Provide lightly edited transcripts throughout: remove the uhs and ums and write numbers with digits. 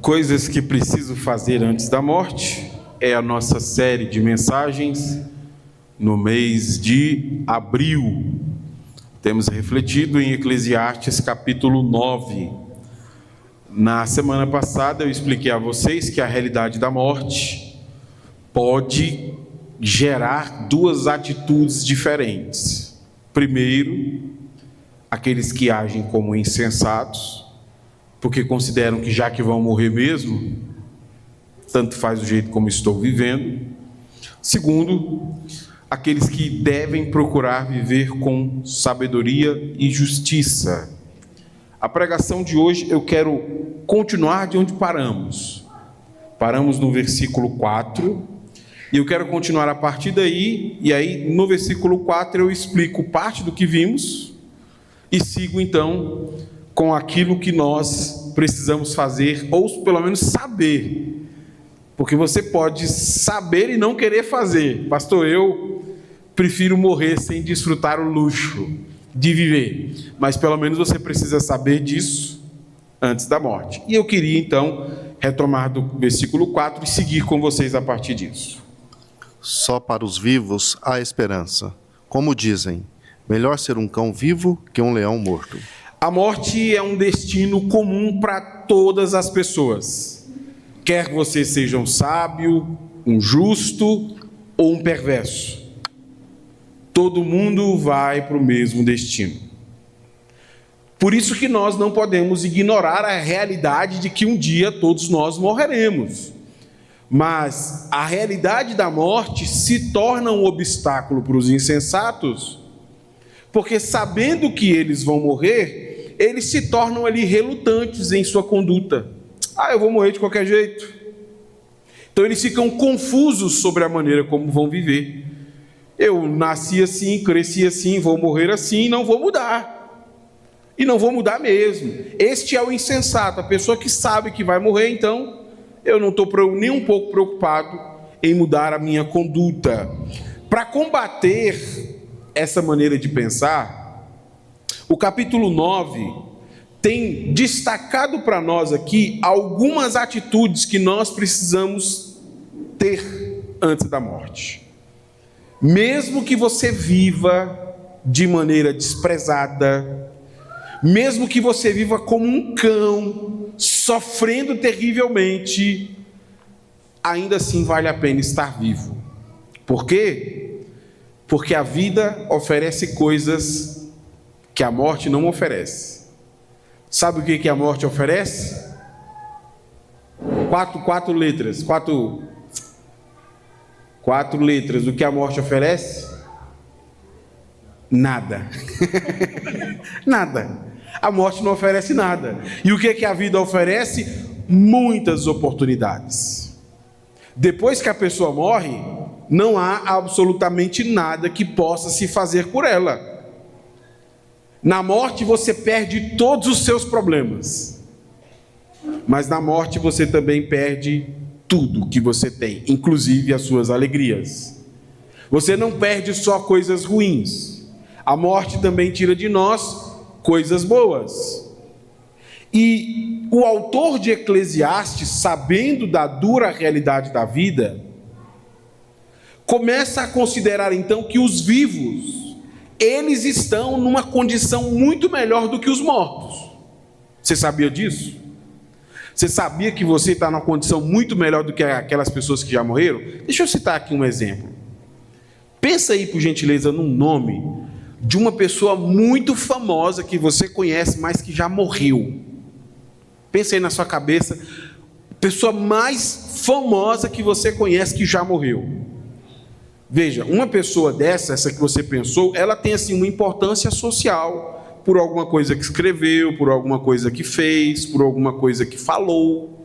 Coisas que preciso fazer antes da morte é a nossa série de mensagens no mês de abril. Temos refletido em Eclesiastes capítulo 9. Na semana passada eu expliquei a vocês que a realidade da morte pode gerar duas atitudes diferentes. Primeiro, aqueles que agem como insensatos, porque consideram que já que vão morrer mesmo, tanto faz o jeito como estou vivendo. Segundo, aqueles que devem procurar viver com sabedoria e justiça. A pregação de hoje eu quero continuar de onde paramos. Paramos no versículo 4, e eu quero continuar a partir daí, e aí no versículo 4 eu explico parte do que vimos, e sigo então com aquilo que nós precisamos fazer, ou pelo menos saber, porque você pode saber e não querer fazer. Pastor, eu prefiro morrer sem desfrutar o luxo de viver, mas pelo menos você precisa saber disso antes da morte. E eu queria então retomar do versículo 4 e seguir com vocês a partir disso. Só para os vivos há esperança. Como dizem, melhor ser um cão vivo que um leão morto. A morte é um destino comum para todas as pessoas. Quer você seja um sábio, um justo ou um perverso. Todo mundo vai para o mesmo destino. Por isso que nós não podemos ignorar a realidade de que um dia todos nós morreremos. Mas a realidade da morte se torna um obstáculo para os insensatos, porque sabendo que eles vão morrer, eles se tornam ali relutantes em sua conduta. Eu vou morrer de qualquer jeito. Então eles ficam confusos sobre a maneira como vão viver. Eu nasci assim, cresci assim, vou morrer assim, não vou mudar. E não vou mudar mesmo. Este é o insensato, a pessoa que sabe que vai morrer, então eu não estou nem um pouco preocupado em mudar a minha conduta. Para combater essa maneira de pensar, o capítulo 9 tem destacado para nós aqui algumas atitudes que nós precisamos ter antes da morte. Mesmo que você viva de maneira desprezada, mesmo que você viva como um cão, sofrendo terrivelmente, ainda assim vale a pena estar vivo. Por quê? Porque a vida oferece coisas que a morte não oferece. Sabe o que a morte oferece? Quatro letras. Quatro letras. O que a morte oferece? Nada. Nada. A morte não oferece nada. E o que a vida oferece? Muitas oportunidades. Depois que a pessoa morre, não há absolutamente nada que possa se fazer por ela. Na morte você perde todos os seus problemas. Mas na morte você também perde tudo que você tem, inclusive as suas alegrias. Você não perde só coisas ruins. A morte também tira de nós coisas boas. E o autor de Eclesiastes, sabendo da dura realidade da vida, começa a considerar então que os vivos, eles estão numa condição muito melhor do que os mortos. Você sabia disso? Você sabia que você está numa condição muito melhor do que aquelas pessoas que já morreram? Deixa eu citar aqui um exemplo. Pensa aí, por gentileza, num nome de uma pessoa muito famosa que você conhece, mas que já morreu. Pensa aí na sua cabeça, pessoa mais famosa que você conhece que já morreu. Veja, uma pessoa dessa, essa que você pensou, ela tem assim uma importância social, por alguma coisa que escreveu, por alguma coisa que fez, por alguma coisa que falou.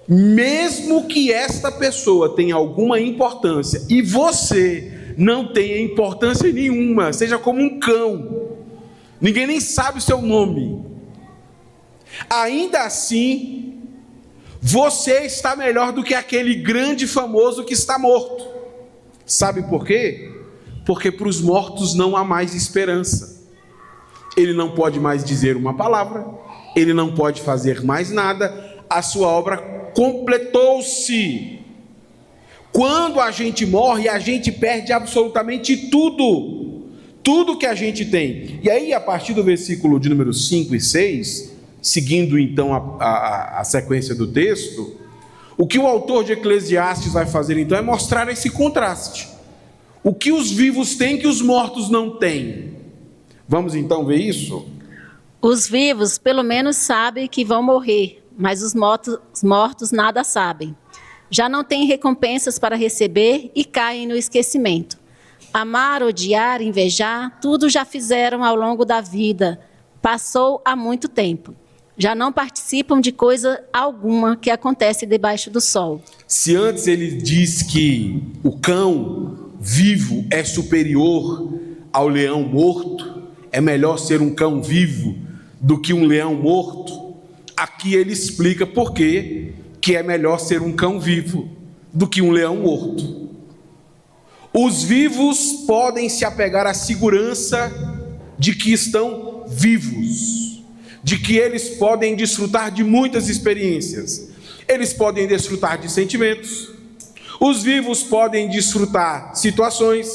Mesmo que esta pessoa tenha alguma importância e você não tenha importância nenhuma, seja como um cão, ninguém nem sabe o seu nome, ainda assim você está melhor do que aquele grande famoso que está morto. Sabe por quê? Porque para os mortos não há mais esperança. Ele não pode mais dizer uma palavra, ele não pode fazer mais nada, a sua obra completou-se. Quando a gente morre, a gente perde absolutamente tudo que a gente tem. E aí, a partir do versículo de número 5 e 6, seguindo então a sequência do texto, o que o autor de Eclesiastes vai fazer então é mostrar esse contraste. O que os vivos têm que os mortos não têm. Vamos então ver isso? Os vivos pelo menos sabem que vão morrer, mas os mortos nada sabem. Já não têm recompensas para receber e caem no esquecimento. Amar, odiar, invejar, tudo já fizeram ao longo da vida. Passou há muito tempo. Já não participam de coisa alguma que acontece debaixo do sol. Se antes ele diz que o cão vivo é superior ao leão morto, é melhor ser um cão vivo do que um leão morto, aqui ele explica por que é melhor ser um cão vivo do que um leão morto. Os vivos podem se apegar à segurança de que estão vivos, de que eles podem desfrutar de muitas experiências, eles podem desfrutar de sentimentos, os vivos podem desfrutar situações,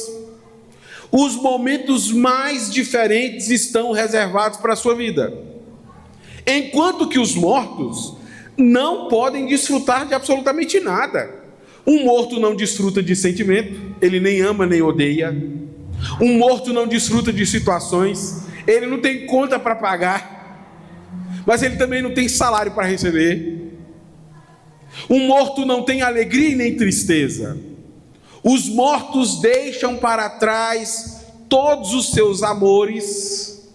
os momentos mais diferentes estão reservados para a sua vida, enquanto que os mortos não podem desfrutar de absolutamente nada. Um morto não desfruta de sentimento, ele nem ama nem odeia. Um morto não desfruta de situações, ele não tem conta para pagar, mas ele também não tem salário para receber. Um morto não tem alegria e nem tristeza. Os mortos deixam para trás todos os seus amores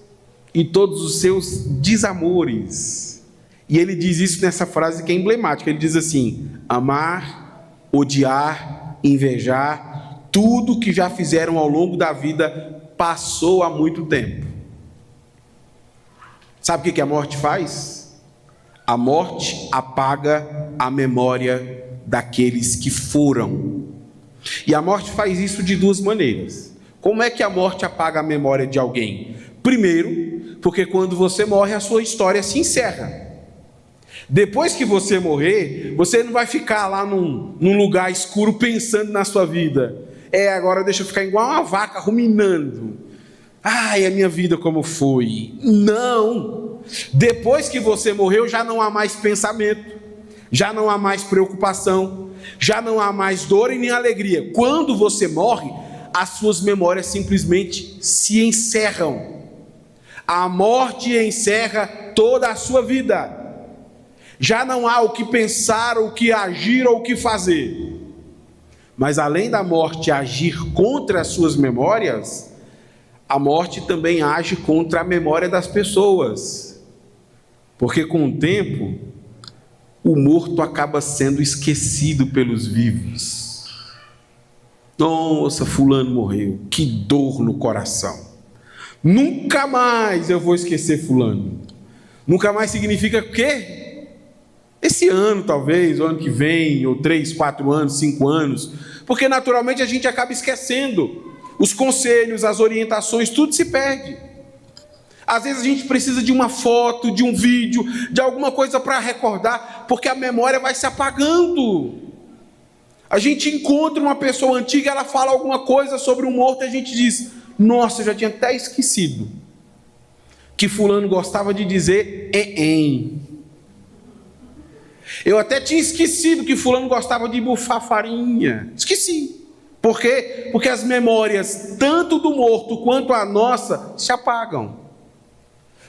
e todos os seus desamores. E ele diz isso nessa frase que é emblemática. Ele diz assim: amar, odiar, invejar, tudo que já fizeram ao longo da vida passou há muito tempo. Sabe o que a morte faz? A morte apaga a memória daqueles que foram. E a morte faz isso de duas maneiras. Como é que a morte apaga a memória de alguém? Primeiro, porque quando você morre, a sua história se encerra. Depois que você morrer, você não vai ficar lá num lugar escuro pensando na sua vida. Agora deixa eu ficar igual uma vaca ruminando. Ai, a minha vida como foi. Não! Depois que você morreu, já não há mais pensamento, já não há mais preocupação, já não há mais dor e nem alegria. Quando você morre, as suas memórias simplesmente se encerram. A morte encerra toda a sua vida. Já não há o que pensar, o que agir ou o que fazer. Mas além da morte agir contra as suas memórias, a morte também age contra a memória das pessoas. Porque com o tempo, o morto acaba sendo esquecido pelos vivos. Nossa, fulano morreu, que dor no coração. Nunca mais eu vou esquecer fulano. Nunca mais significa o quê? Esse ano talvez, o ano que vem, ou 3, 4 anos, 5 anos, porque naturalmente a gente acaba esquecendo. Os conselhos, as orientações, tudo se perde. Às vezes a gente precisa de uma foto, de um vídeo, de alguma coisa para recordar, porque a memória vai se apagando. A gente encontra uma pessoa antiga, ela fala alguma coisa sobre um morto e a gente diz: nossa, eu já tinha até esquecido que fulano gostava de dizer Eu até tinha esquecido que fulano gostava de bufar farinha. Esqueci. Por quê? Porque as memórias, tanto do morto quanto a nossa, se apagam.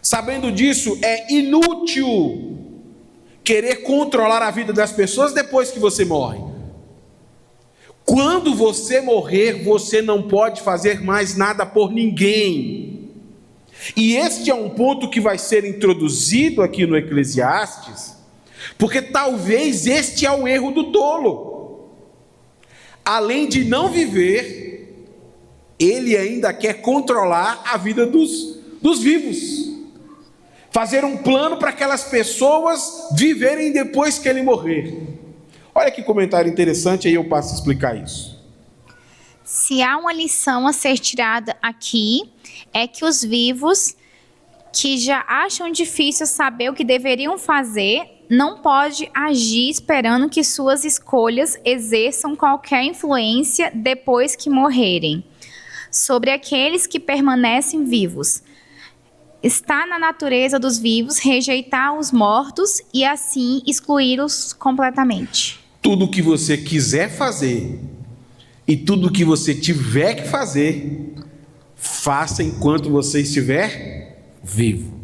Sabendo disso, é inútil querer controlar a vida das pessoas depois que você morre. Quando você morrer, você não pode fazer mais nada por ninguém. E este é um ponto que vai ser introduzido aqui no Eclesiastes, porque talvez este é o erro do tolo. Além de não viver, ele ainda quer controlar a vida dos vivos. Fazer um plano para aquelas pessoas viverem depois que ele morrer. Olha que comentário interessante, aí eu passo a explicar isso. Se há uma lição a ser tirada aqui, é que os vivos que já acham difícil saber o que deveriam fazer, não pode agir esperando que suas escolhas exerçam qualquer influência depois que morrerem sobre aqueles que permanecem vivos. Está na natureza dos vivos rejeitar os mortos e assim excluí-los completamente. Tudo o que você quiser fazer e tudo o que você tiver que fazer, faça enquanto você estiver vivo.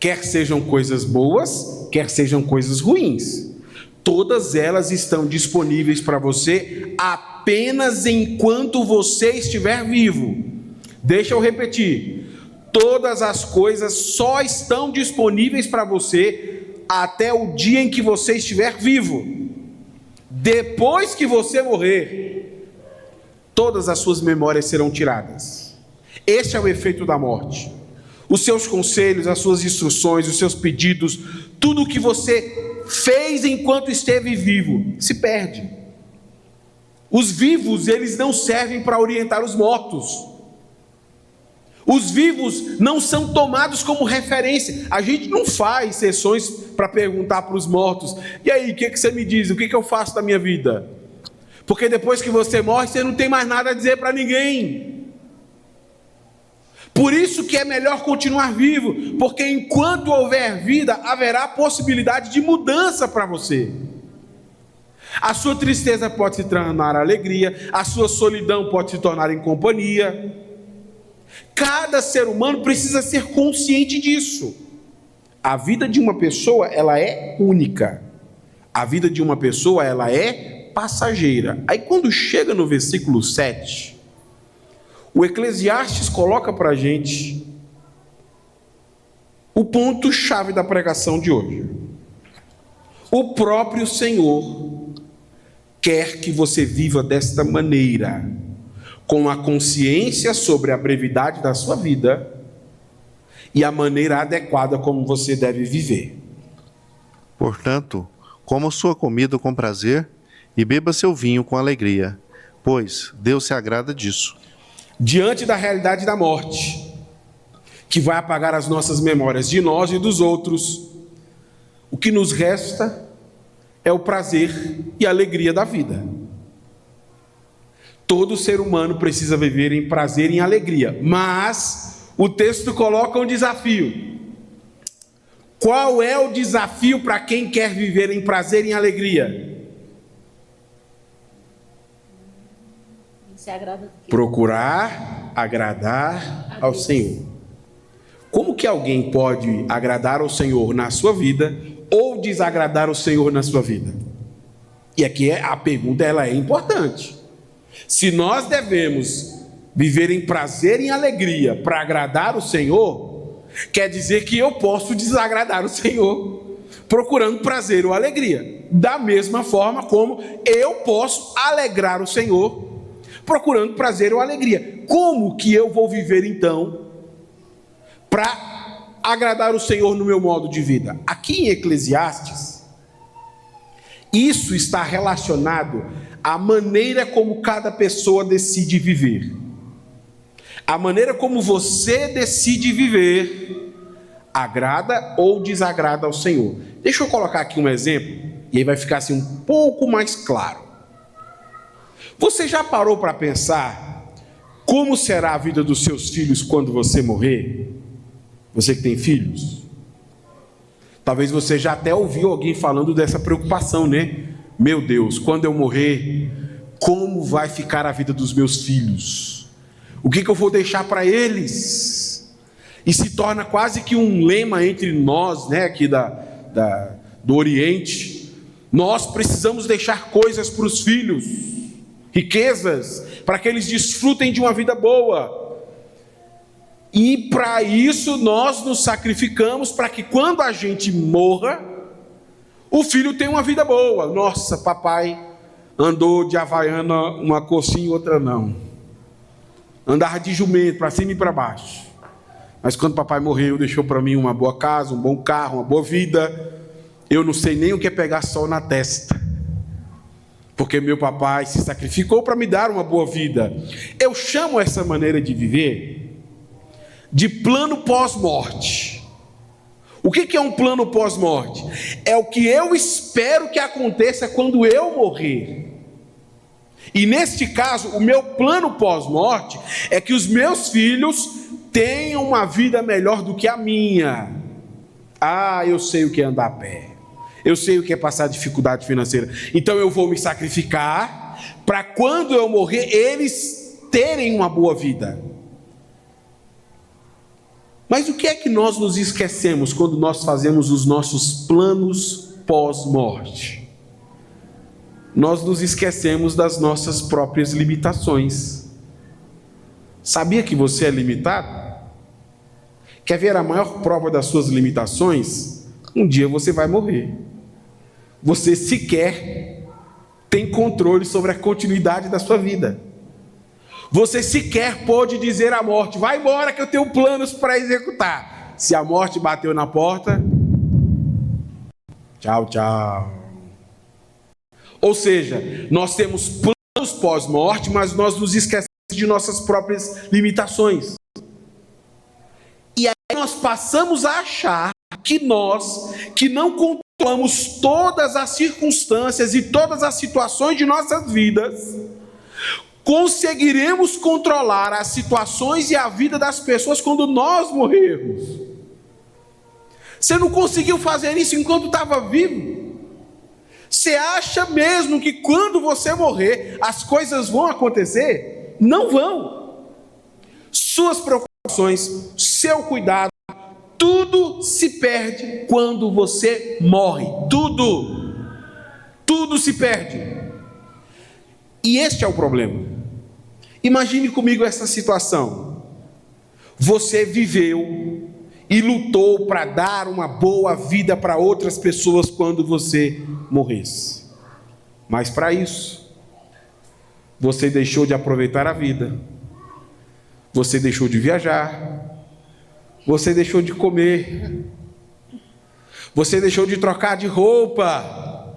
Quer sejam coisas boas, quer sejam coisas ruins. Todas elas estão disponíveis para você apenas enquanto você estiver vivo. Deixa eu repetir. Todas as coisas só estão disponíveis para você até o dia em que você estiver vivo. Depois que você morrer, todas as suas memórias serão tiradas. Este é o efeito da morte. Os seus conselhos, as suas instruções, os seus pedidos, tudo o que você fez enquanto esteve vivo, se perde. Os vivos, eles não servem para orientar os mortos. Os vivos não são tomados como referência. A gente não faz sessões para perguntar para os mortos: e aí, o que você me diz? O que eu faço da minha vida? Porque depois que você morre, você não tem mais nada a dizer para ninguém. Por isso que é melhor continuar vivo, porque enquanto houver vida, haverá possibilidade de mudança para você. A sua tristeza pode se tornar alegria, a sua solidão pode se tornar em companhia. Cada ser humano precisa ser consciente disso. A vida de uma pessoa, ela é única. A vida de uma pessoa, ela é passageira. Aí quando chega no versículo 7, o Eclesiastes coloca para a gente o ponto-chave da pregação de hoje. O próprio Senhor quer que você viva desta maneira, com a consciência sobre a brevidade da sua vida e a maneira adequada como você deve viver. Portanto, coma sua comida com prazer e beba seu vinho com alegria, pois Deus se agrada disso. Diante da realidade da morte, que vai apagar as nossas memórias de nós e dos outros, o que nos resta é o prazer e a alegria da vida. Todo ser humano precisa viver em prazer e em alegria, mas o texto coloca um desafio. Qual é o desafio para quem quer viver em prazer e em alegria? Procurar agradar ao Senhor. Como que alguém pode agradar ao Senhor na sua vida ou desagradar o Senhor na sua vida? E aqui a pergunta, ela é importante. Se nós devemos viver em prazer e em alegria para agradar o Senhor, quer dizer que eu posso desagradar o Senhor procurando prazer ou alegria, da mesma forma como eu posso alegrar o Senhor procurando prazer ou alegria. Como que eu vou viver então para agradar o Senhor no meu modo de vida? Aqui em Eclesiastes, isso está relacionado à maneira como cada pessoa decide viver. A maneira como você decide viver agrada ou desagrada ao Senhor. Deixa eu colocar aqui um exemplo, e aí vai ficar assim um pouco mais claro. Você já parou para pensar como será a vida dos seus filhos quando você morrer? Você que tem filhos? Talvez você já até ouviu alguém falando dessa preocupação, né? Meu Deus, quando eu morrer, como vai ficar a vida dos meus filhos? O que eu vou deixar para eles? E se torna quase que um lema entre nós, né, aqui do Oriente. Nós precisamos deixar coisas para os filhos, riquezas, para que eles desfrutem de uma vida boa. E para isso nós nos sacrificamos para que quando a gente morra, o filho tenha uma vida boa. Nossa, papai andou de havaiana uma cor sim e outra não. Andava de jumento para cima e para baixo. Mas quando papai morreu, deixou para mim uma boa casa, um bom carro, uma boa vida. Eu não sei nem o que é pegar sol na testa, porque meu papai se sacrificou para me dar uma boa vida. Eu chamo essa maneira de viver de plano pós-morte. O que é um plano pós-morte? É o que eu espero que aconteça quando eu morrer. E neste caso, o meu plano pós-morte é que os meus filhos tenham uma vida melhor do que a minha. Ah, eu sei o que é andar a pé. Eu sei o que é passar dificuldade financeira. Então eu vou me sacrificar para quando eu morrer, eles terem uma boa vida. Mas o que é que nós nos esquecemos quando nós fazemos os nossos planos pós-morte? Nós nos esquecemos das nossas próprias limitações. Sabia que você é limitado? Quer ver a maior prova das suas limitações? Um dia você vai morrer. Você sequer tem controle sobre a continuidade da sua vida. Você sequer pode dizer à morte: vai embora que eu tenho planos para executar. Se a morte bateu na porta, tchau, tchau. Ou seja, nós temos planos pós-morte, mas nós nos esquecemos de nossas próprias limitações. E aí nós passamos a achar que nós, que não controlamos todas as circunstâncias e todas as situações de nossas vidas, conseguiremos controlar as situações e a vida das pessoas quando nós morrermos. Você não conseguiu fazer isso enquanto estava vivo? Você acha mesmo que quando você morrer, as coisas vão acontecer? Não vão. Suas preocupações, seu cuidado, tudo se perde quando você morre. Tudo se perde. E este é o problema. Imagine comigo essa situação. Você viveu e lutou para dar uma boa vida para outras pessoas quando você morresse. Mas para isso, você deixou de aproveitar a vida. Você deixou de viajar. Você deixou de comer. Você deixou de trocar de roupa.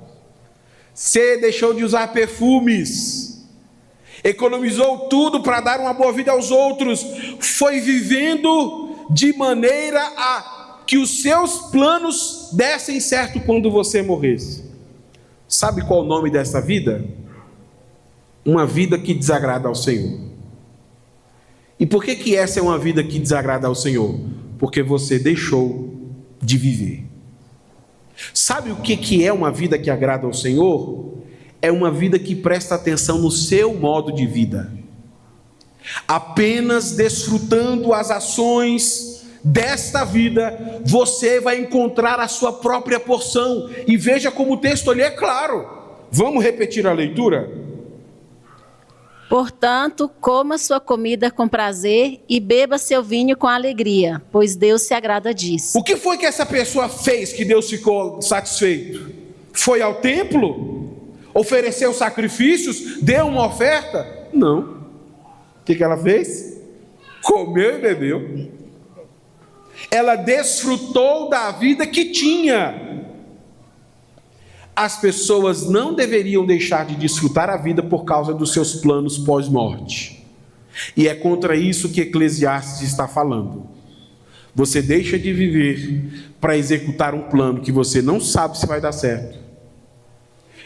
Você deixou de usar perfumes. Economizou tudo para dar uma boa vida aos outros. Foi vivendo de maneira a que os seus planos dessem certo quando você morresse. Sabe qual é o nome dessa vida? Uma vida que desagrada ao Senhor. E por que essa é uma vida que desagrada ao Senhor? Porque você deixou de viver. Sabe o que é uma vida que agrada ao Senhor? É uma vida que presta atenção no seu modo de vida. Apenas desfrutando as ações desta vida, você vai encontrar a sua própria porção. E veja como o texto ali é claro. Vamos repetir a leitura? Portanto, coma sua comida com prazer e beba seu vinho com alegria, pois Deus se agrada disso. O que foi que essa pessoa fez que Deus ficou satisfeito? Foi ao templo? Ofereceu sacrifícios? Deu uma oferta? Não. O que ela fez? Comeu e bebeu. Ela desfrutou da vida que tinha. As pessoas não deveriam deixar de desfrutar a vida por causa dos seus planos pós-morte. E é contra isso que Eclesiastes está falando. Você deixa de viver para executar um plano que você não sabe se vai dar certo.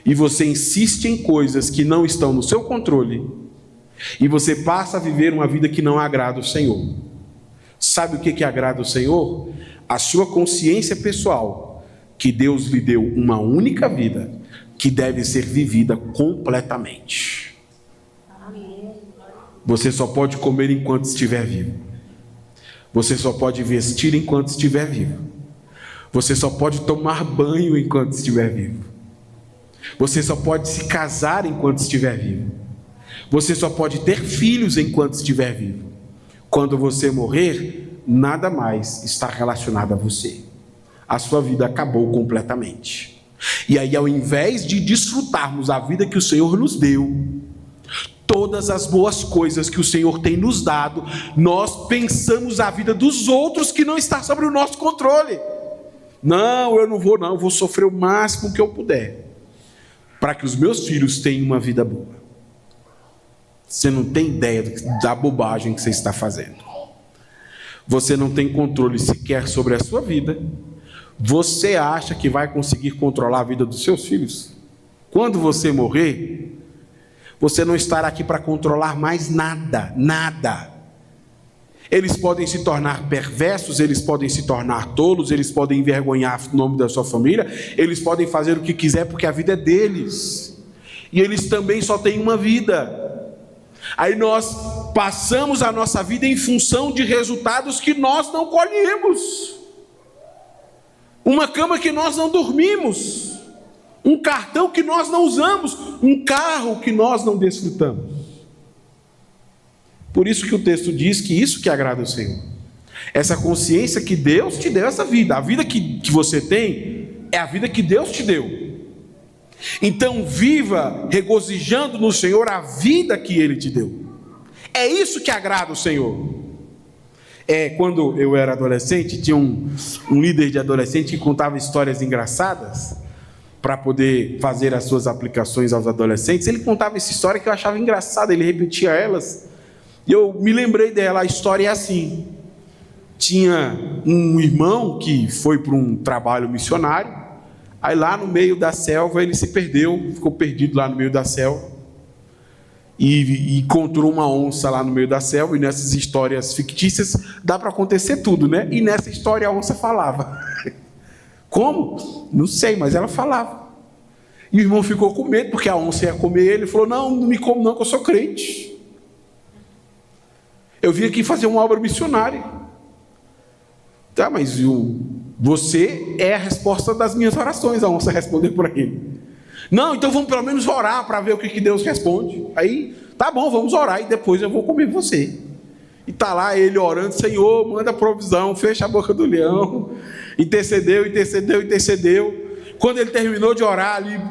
E você insiste em coisas que não estão no seu controle. E você passa a viver uma vida que não agrada o Senhor. Sabe o que agrada o Senhor? A sua consciência pessoal, que Deus lhe deu uma única vida, que deve ser vivida completamente. Você só pode comer enquanto estiver vivo. Você só pode vestir enquanto estiver vivo. Você só pode tomar banho enquanto estiver vivo. Você só pode se casar enquanto estiver vivo. Você só pode ter filhos enquanto estiver vivo. Quando você morrer, nada mais está relacionado a você. A sua vida acabou completamente. E aí, ao invés de desfrutarmos a vida que o Senhor nos deu, todas as boas coisas que o Senhor tem nos dado, nós pensamos a vida dos outros que não está sobre o nosso controle. Não, eu não vou não, eu vou sofrer o máximo que eu puder, para que os meus filhos tenham uma vida boa. Você não tem ideia da bobagem que você está fazendo. Você não tem controle sequer sobre a sua vida. Você acha que vai conseguir controlar a vida dos seus filhos? Quando você morrer, você não estará aqui para controlar mais nada, nada. Eles podem se tornar perversos, eles podem se tornar tolos, eles podem envergonhar o nome da sua família, eles podem fazer o que quiser porque a vida é deles. E eles também só têm uma vida. Aí nós passamos a nossa vida em função de resultados que nós não colhemos. Uma cama que nós não dormimos. Um cartão que nós não usamos. Um carro que nós não desfrutamos. Por isso que o texto diz que isso que agrada ao Senhor. Essa consciência que Deus te deu essa vida. A vida que você tem é a vida que Deus te deu. Então viva regozijando no Senhor a vida que Ele te deu. É isso que agrada ao Senhor. Quando eu era adolescente, tinha um líder de adolescente que contava histórias engraçadas para poder fazer as suas aplicações aos adolescentes. Ele contava essa história que eu achava engraçada, ele repetia elas. E eu me lembrei dela. A história é assim: tinha um irmão que foi para um trabalho missionário. Aí lá no meio da selva ele se perdeu, ficou perdido lá no meio da selva. E encontrou uma onça lá no meio da selva. E nessas histórias fictícias dá para acontecer tudo, né? E nessa história a onça falava. Como? Não sei, mas ela falava. E o irmão ficou com medo, porque a onça ia comer ele. Ele falou: não me come não, que eu sou crente. Eu vim aqui fazer uma obra missionária. Tá, mas você é a resposta das minhas orações, a onça respondeu para ele. Não, então vamos pelo menos orar para ver o que Deus responde. Aí, tá bom, vamos orar e depois eu vou comer você. E tá lá ele orando: Senhor, manda provisão, fecha a boca do leão. Intercedeu. Quando ele terminou de orar ali,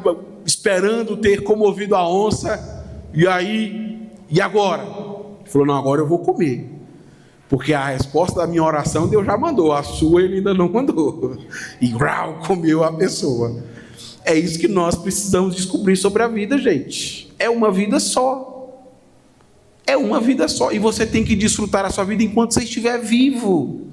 esperando ter comovido a onça, e agora? Ele falou: não, agora eu vou comer. Porque a resposta da minha oração Deus já mandou, a sua ele ainda não mandou. E comeu a pessoa. É isso que nós precisamos descobrir sobre a vida, gente. É uma vida só. É uma vida só. E você tem que desfrutar a sua vida enquanto você estiver vivo.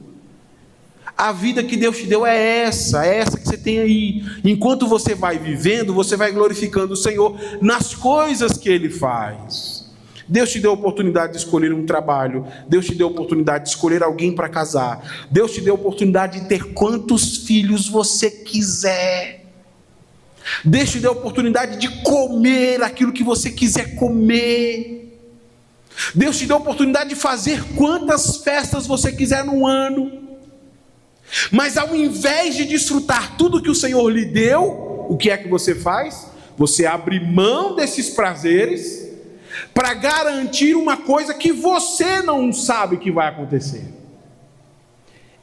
A vida que Deus te deu é essa que você tem aí. Enquanto você vai vivendo, você vai glorificando o Senhor nas coisas que Ele faz. Deus te deu a oportunidade de escolher um trabalho. Deus te deu a oportunidade de escolher alguém para casar. Deus te deu a oportunidade de ter quantos filhos você quiser. Deus te deu a oportunidade de comer aquilo que você quiser comer. Deus te deu a oportunidade de fazer quantas festas você quiser no ano. Mas ao invés de desfrutar tudo que o Senhor lhe deu, o que é que você faz? Você abre mão desses prazeres para garantir uma coisa que você não sabe que vai acontecer.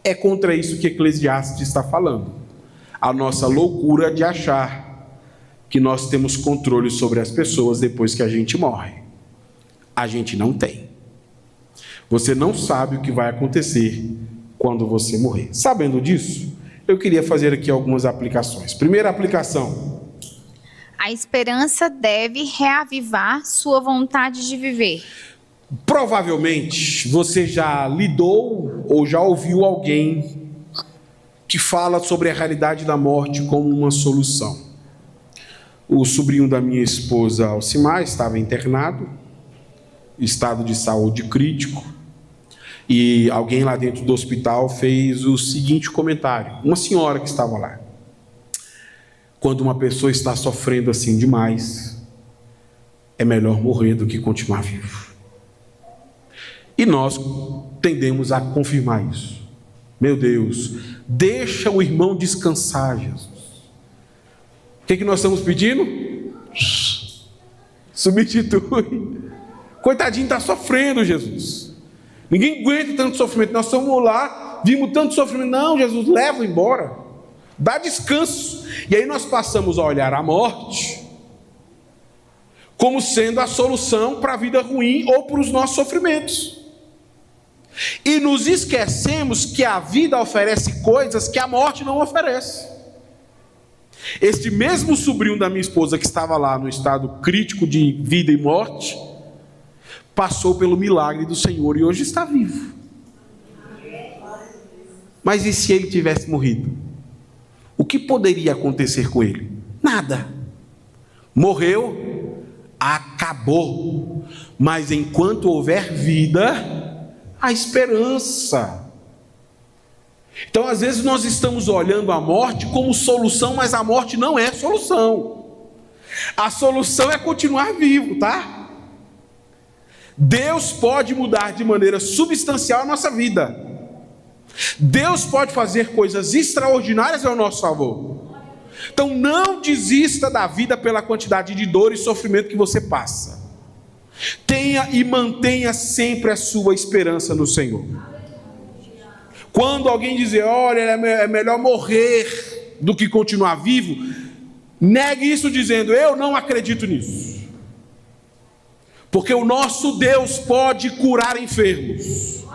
É contra isso que Eclesiastes está falando. A nossa loucura de achar que nós temos controle sobre as pessoas depois que a gente morre. A gente não tem. Você não sabe o que vai acontecer quando você morrer. Sabendo disso, eu queria fazer aqui algumas aplicações. Primeira aplicação: a esperança deve reavivar sua vontade de viver. Provavelmente você já lidou ou já ouviu alguém que fala sobre a realidade da morte como uma solução. O sobrinho da minha esposa, Alcimar, estava internado, estado de saúde crítico, e alguém lá dentro do hospital fez o seguinte comentário. Uma senhora que estava lá: quando uma pessoa está sofrendo assim demais, é melhor morrer do que continuar vivo. E nós tendemos a confirmar isso. Meu Deus, deixa o irmão descansar, Jesus. O que nós estamos pedindo? Substitui. Coitadinho, está sofrendo, Jesus. Ninguém aguenta tanto sofrimento. Nós estamos lá, vimos tanto sofrimento. Não, Jesus, leva embora. Dá descanso. E aí nós passamos a olhar a morte como sendo a solução para a vida ruim ou para os nossos sofrimentos. E nos esquecemos que a vida oferece coisas que a morte não oferece. Este mesmo sobrinho da minha esposa que estava lá no estado crítico de vida e morte, passou pelo milagre do Senhor e hoje está vivo. Mas e se ele tivesse morrido? O que poderia acontecer com ele? Nada. Morreu, acabou. Mas enquanto houver vida, há esperança. Então, às vezes, nós estamos olhando a morte como solução, mas a morte não é solução. A solução é continuar vivo, tá? Deus pode mudar de maneira substancial a nossa vida. Deus pode fazer coisas extraordinárias ao nosso favor. Então, não desista da vida pela quantidade de dor e sofrimento que você passa. Tenha e mantenha sempre a sua esperança no Senhor. Quando alguém dizer, olha, é melhor morrer do que continuar vivo, negue isso dizendo, eu não acredito nisso. Porque o nosso Deus pode curar enfermos.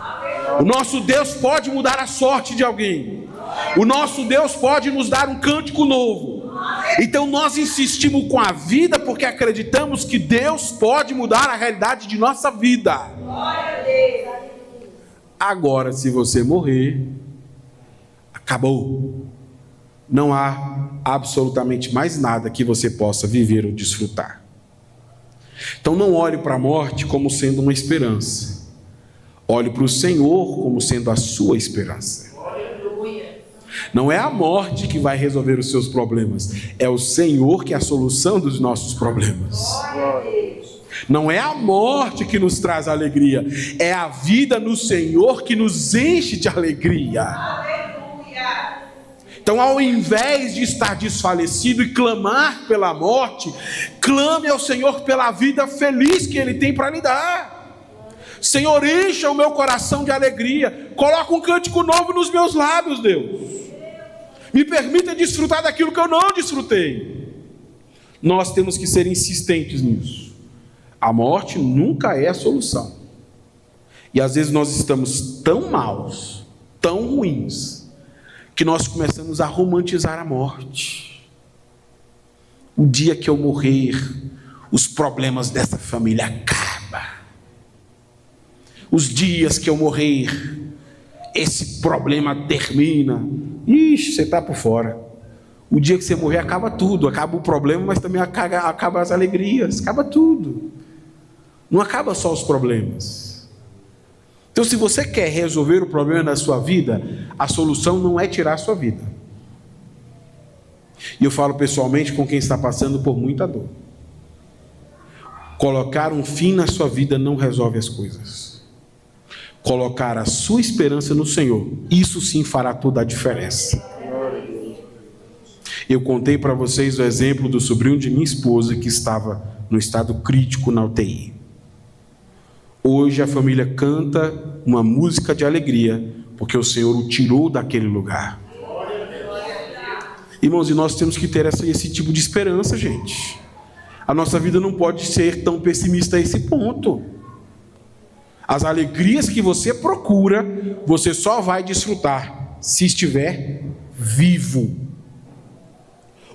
O nosso Deus pode mudar a sorte de alguém. O nosso Deus pode nos dar um cântico novo. Então nós insistimos com a vida porque acreditamos que Deus pode mudar a realidade de nossa vida. Agora, se você morrer, acabou. Não há absolutamente mais nada que você possa viver ou desfrutar. Então não olhe para a morte como sendo uma esperança. Olhe para o Senhor como sendo a sua esperança. Não é a morte que vai resolver os seus problemas. É o Senhor que é a solução dos nossos problemas. Não é a morte que nos traz alegria, é a vida no Senhor que nos enche de alegria. Então, ao invés de estar desfalecido e clamar pela morte, clame ao Senhor pela vida feliz que Ele tem para lhe dar. Senhor, encha o meu coração de alegria, coloca um cântico novo nos meus lábios, Deus. Me permita desfrutar daquilo que eu não desfrutei. Nós temos que ser insistentes nisso. A morte nunca é a solução. E às vezes nós estamos tão maus, tão ruins, que nós começamos a romantizar a morte. O dia que eu morrer, os problemas dessa família acabam. Os dias que eu morrer, esse problema termina. Ixi, você está por fora. O dia que você morrer, acaba tudo. Acaba o problema, mas também acaba as alegrias. Acaba tudo. Não acaba só os problemas. Então, se você quer resolver o problema da sua vida, a solução não é tirar a sua vida. E eu falo pessoalmente com quem está passando por muita dor. Colocar um fim na sua vida não resolve as coisas. Colocar a sua esperança no Senhor, isso sim fará toda a diferença. Eu contei para vocês o exemplo do sobrinho de minha esposa que estava no estado crítico na UTI. Hoje a família canta uma música de alegria, porque o Senhor o tirou daquele lugar. Irmãos, e nós temos que ter esse tipo de esperança, gente. A nossa vida não pode ser tão pessimista a esse ponto. As alegrias que você procura, você só vai desfrutar se estiver vivo.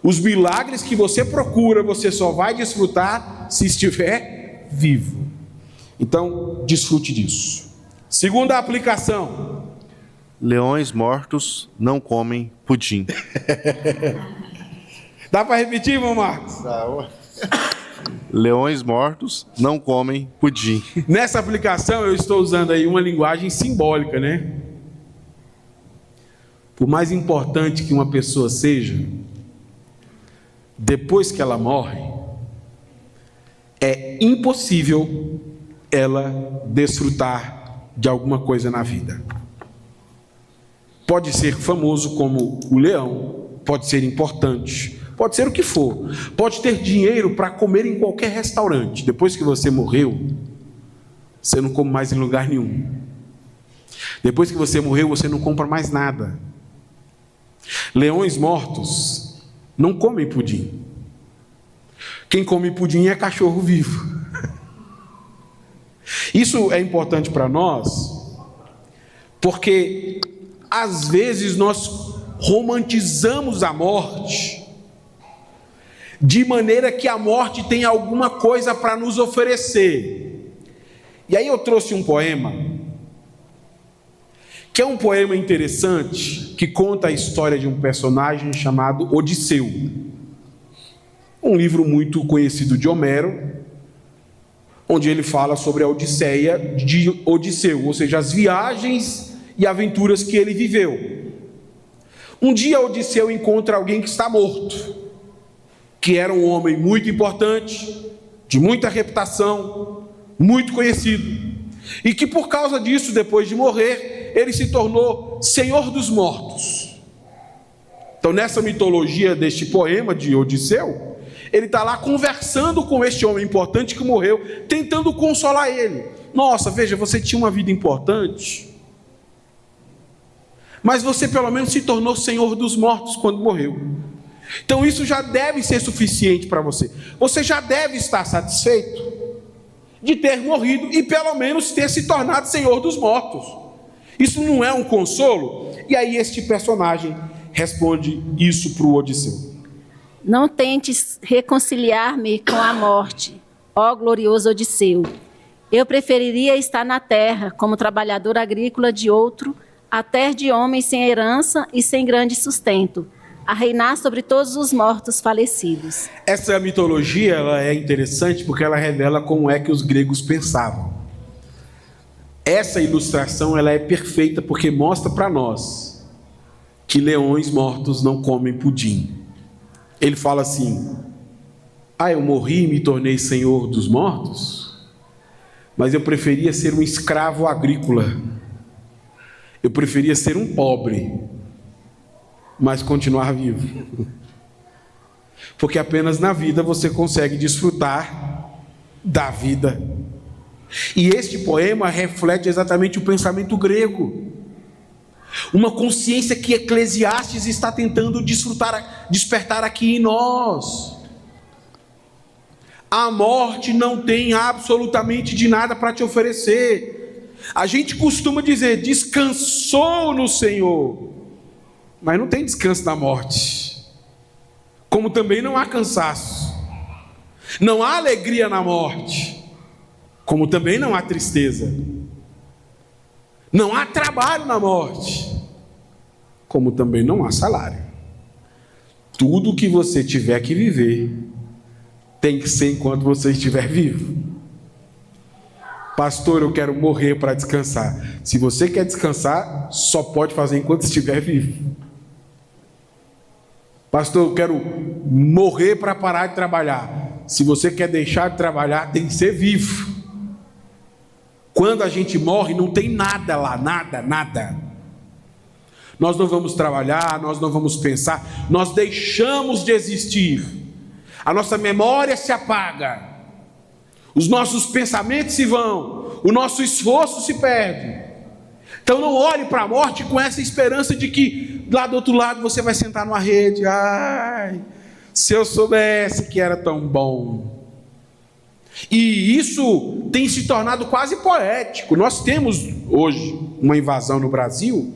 Os milagres que você procura, você só vai desfrutar se estiver vivo. Então, desfrute disso. Segunda aplicação. Leões mortos não comem pudim. Dá para repetir, irmão Marcos? Leões mortos não comem pudim. Nessa aplicação eu estou usando aí uma linguagem simbólica, né? Por mais importante que uma pessoa seja, depois que ela morre, é impossível ela desfrutar de alguma coisa na vida. Pode ser famoso como o leão, pode ser importante, pode ser o que for, pode ter dinheiro para comer em qualquer restaurante. Depois que você morreu, você não come mais em lugar nenhum. Depois que você morreu, você não compra mais nada. Leões mortos não comem pudim. Quem come pudim é cachorro vivo. Isso é importante para nós, porque às vezes nós romantizamos a morte, de maneira que a morte tem alguma coisa para nos oferecer. E aí eu trouxe um poema, que é um poema interessante que conta a história de um personagem chamado Odisseu. Um livro muito conhecido de Homero, onde ele fala sobre a Odisseia de Odisseu, ou seja, as viagens e aventuras que ele viveu. Um dia Odisseu encontra alguém que está morto, que era um homem muito importante, de muita reputação, muito conhecido, e que por causa disso, depois de morrer, ele se tornou Senhor dos Mortos. Então, nessa mitologia deste poema de Odisseu, ele está lá conversando com este homem importante que morreu, tentando consolar ele. Nossa, veja, você tinha uma vida importante, mas você pelo menos se tornou Senhor dos Mortos quando morreu. Então isso já deve ser suficiente para você. Você já deve estar satisfeito de ter morrido e pelo menos ter se tornado Senhor dos Mortos. Isso não é um consolo? E aí este personagem responde isso para o Odisseu. Não tentes reconciliar-me com a morte, ó glorioso Odisseu. Eu preferiria estar na terra como trabalhador agrícola de outro, a terra de homens sem herança e sem grande sustento, a reinar sobre todos os mortos falecidos. Essa mitologia ela é interessante porque ela revela como é que os gregos pensavam. Essa ilustração ela é perfeita porque mostra para nós que leões mortos não comem pudim. Ele fala assim: eu morri e me tornei senhor dos mortos, mas eu preferia ser um escravo agrícola. Eu preferia ser um pobre, mas continuar vivo. Porque apenas na vida você consegue desfrutar da vida. E este poema reflete exatamente o pensamento grego. Uma consciência que Eclesiastes está tentando despertar aqui em nós. A morte não tem absolutamente de nada para te oferecer. A gente costuma dizer, descansou no Senhor. Mas não tem descanso na morte. Como também não há cansaço. Não há alegria na morte. Como também não há tristeza. Não há trabalho na morte. Como também não há salário. Tudo que você tiver que viver tem que ser enquanto você estiver vivo. Pastor, eu quero morrer para descansar. Se você quer descansar, só pode fazer enquanto estiver vivo. Pastor, eu quero morrer para parar de trabalhar. Se você quer deixar de trabalhar, tem que ser vivo. Quando a gente morre, não tem nada lá, nada. Nós não vamos trabalhar, nós não vamos pensar, nós deixamos de existir. A nossa memória se apaga. Os nossos pensamentos se vão, o nosso esforço se perde. Então não olhe para a morte com essa esperança de que lá do outro lado você vai sentar numa rede. Se eu soubesse que era tão bom. E isso tem se tornado quase poético. Nós temos hoje uma invasão no Brasil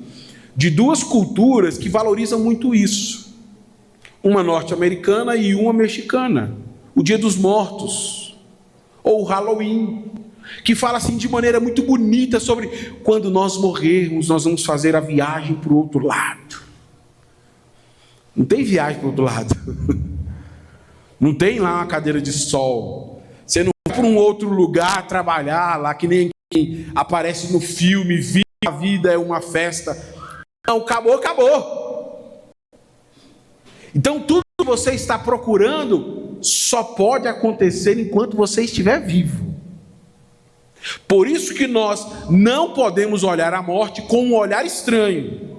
de duas culturas que valorizam muito isso. Uma norte-americana e uma mexicana. O Dia dos Mortos. Ou o Halloween, que fala assim de maneira muito bonita sobre quando nós morrermos, nós vamos fazer a viagem para o outro lado. Não tem viagem para o outro lado. Não tem lá uma cadeira de sol. Você não vai para um outro lugar trabalhar lá, que nem quem aparece no filme, vive a vida é uma festa. Não, acabou. Então tudo que você está procurando só pode acontecer enquanto você estiver vivo. Por isso que nós não podemos olhar a morte com um olhar estranho.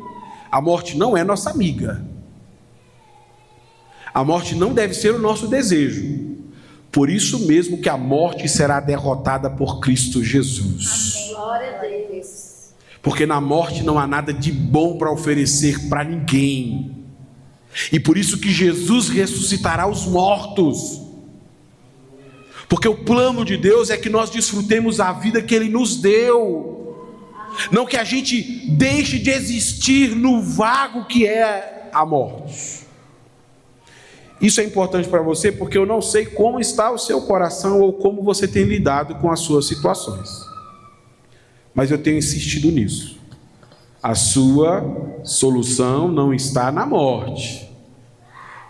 A morte não é nossa amiga. A morte não deve ser o nosso desejo. Por isso mesmo que a morte será derrotada por Cristo Jesus. Amém. Glória a Deus. Porque na morte não há nada de bom para oferecer para ninguém. E por isso que Jesus ressuscitará os mortos. Porque o plano de Deus é que nós desfrutemos a vida que Ele nos deu. Não que a gente deixe de existir no vago que é a morte. Isso é importante para você porque eu não sei como está o seu coração ou como você tem lidado com as suas situações. Mas eu tenho insistido nisso. A sua solução não está na morte.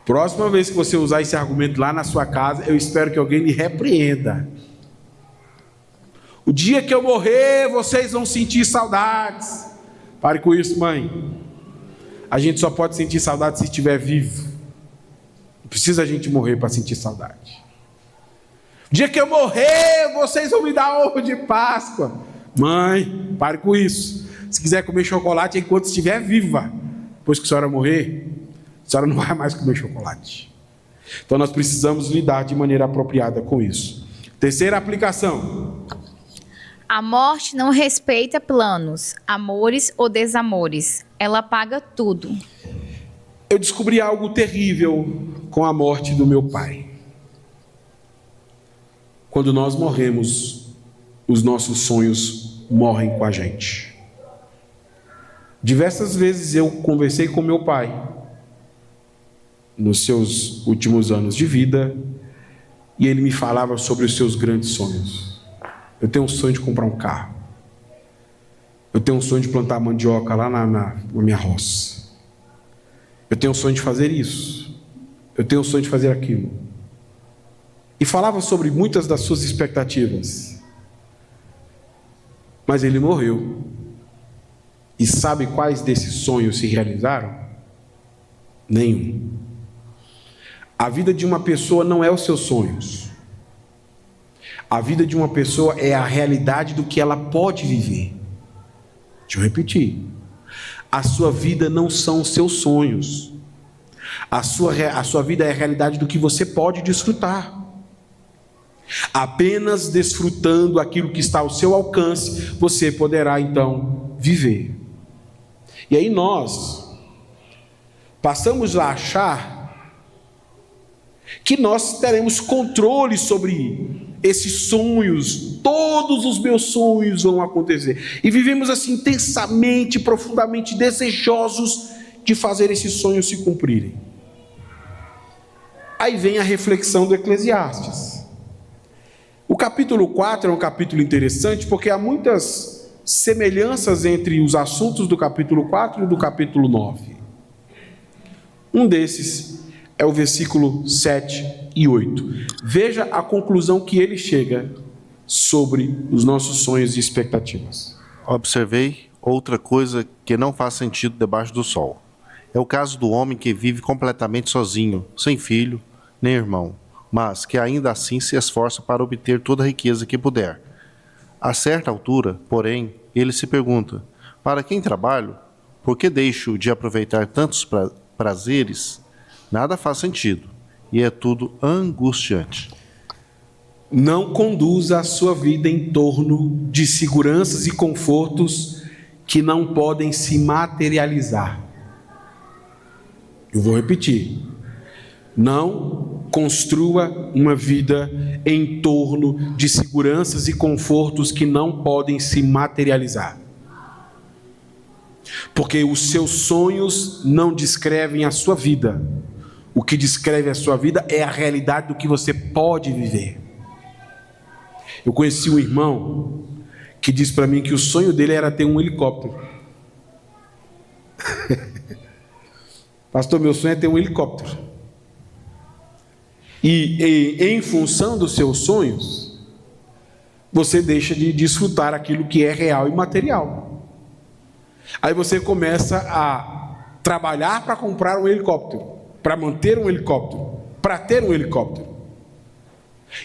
Próxima vez que você usar esse argumento lá na sua casa, eu espero que alguém lhe repreenda. O dia que eu morrer, vocês vão sentir saudades. Pare com isso, mãe. A gente só pode sentir saudade se estiver vivo. Não precisa a gente morrer para sentir saudade. O dia que eu morrer, vocês vão me dar ovo de Páscoa. Mãe, pare com isso. Se quiser comer chocolate enquanto estiver viva, depois que a senhora morrer, a senhora não vai mais comer chocolate. Então nós precisamos lidar de maneira apropriada com isso. Terceira aplicação. A morte não respeita planos, amores ou desamores. Ela apaga tudo. Eu descobri algo terrível com a morte do meu pai. Quando nós morremos, os nossos sonhos morrem com a gente. Diversas vezes eu conversei com meu pai, nos seus últimos anos de vida, e ele me falava sobre os seus grandes sonhos. Eu tenho um sonho de comprar um carro. Eu tenho um sonho de plantar mandioca lá na minha roça. Eu tenho um sonho de fazer isso. Eu tenho um sonho de fazer aquilo. E falava sobre muitas das suas expectativas. Mas ele morreu. E sabe quais desses sonhos se realizaram? Nenhum. A vida de uma pessoa não é os seus sonhos. A vida de uma pessoa é a realidade do que ela pode viver. Deixa eu repetir. A sua vida não são os seus sonhos. A sua vida é a realidade do que você pode desfrutar. Apenas desfrutando aquilo que está ao seu alcance, você poderá então viver. E aí nós passamos a achar que nós teremos controle sobre esses sonhos. Todos os meus sonhos vão acontecer. E vivemos assim intensamente, profundamente desejosos de fazer esses sonhos se cumprirem. Aí vem a reflexão do Eclesiastes. O capítulo 4 é um capítulo interessante porque há muitas semelhanças entre os assuntos do capítulo 4 e do capítulo 9. Um desses é o versículo 7 e 8. Veja a conclusão que ele chega sobre os nossos sonhos e expectativas. Observei outra coisa que não faz sentido debaixo do sol. É o caso do homem que vive completamente sozinho, sem filho, nem irmão, mas que ainda assim se esforça para obter toda a riqueza que puder. A certa altura, porém, ele se pergunta: para quem trabalho? Por que deixo de aproveitar tantos prazeres? Nada faz sentido, e é tudo angustiante. Não conduza a sua vida em torno de seguranças e confortos que não podem se materializar. Eu vou repetir. Não construa uma vida em torno de seguranças e confortos que não podem se materializar. Porque os seus sonhos não descrevem a sua vida. O que descreve a sua vida é a realidade do que você pode viver. Eu conheci um irmão que disse para mim que o sonho dele era ter um helicóptero. Pastor, meu sonho é ter um helicóptero. E em função dos seus sonhos, você deixa de desfrutar aquilo que é real e material. Aí você começa a trabalhar para comprar um helicóptero, para manter um helicóptero, para ter um helicóptero.